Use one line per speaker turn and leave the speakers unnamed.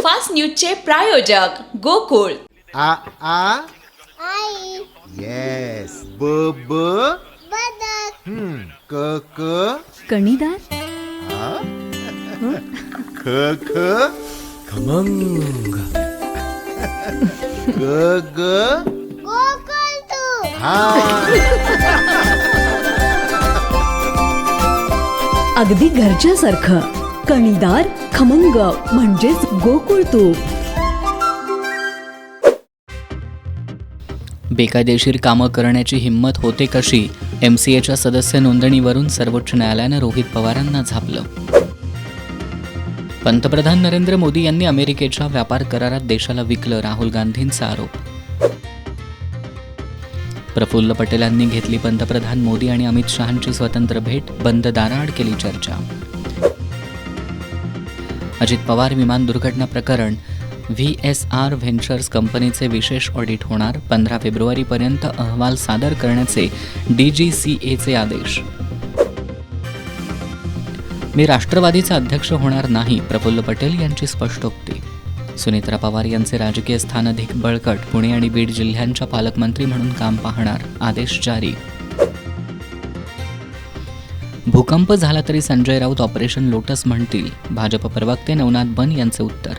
Fast न्यूजचे प्रायोजक गोकुळ.
आ आ
आई
yes ब ब
बदक
क क
कणीदार,
ख ख
खमंग.
ग ग
गोकुळ तू
हा.
अगदी घरच्यासारखं. कणीदार, खमंग म्हणजेच गोकुळ तूप.
बेकायदेशीर कामं करण्याची हिंमत होते कशी? MCAच्या सदस्य नोंदणीवरून सर्वोच्च न्यायालयानं रोहित पवारांना झापलं. पंतप्रधान नरेंद्र मोदी यांनी अमेरिकेच्या व्यापार करारात देशाला विकलं, राहुल गांधींचा आरोप. प्रफुल्ल पटेलांनी घेतली पंतप्रधान मोदी आणि अमित शहांची स्वतंत्र भेट, बंद दाराआड केली चर्चा. अजित पवार विमान दुर्घटना प्रकरण, VSR व्हेंचर्स कंपनीचे विशेष ऑडिट होणार, 15 फेब्रुवारीपर्यंत अहवाल सादर करण्याचे DGCAचे आदेश. मी राष्ट्रवादीचा अध्यक्ष होणार नाही, प्रफुल्ल पटेल यांची स्पष्टोक्ती. सुनेत्रा पवार यांचे राजकीय स्थान अधिक बळकट, पुणे आणि बीड जिल्ह्यांच्या पालकमंत्री म्हणून काम पाहणार, आदेश जारी. भूकंप झाला तरी संजय राऊत ऑपरेशन लोटस म्हणतील, भाजप प्रवक्ते नवनाथ बन यांचे उत्तर.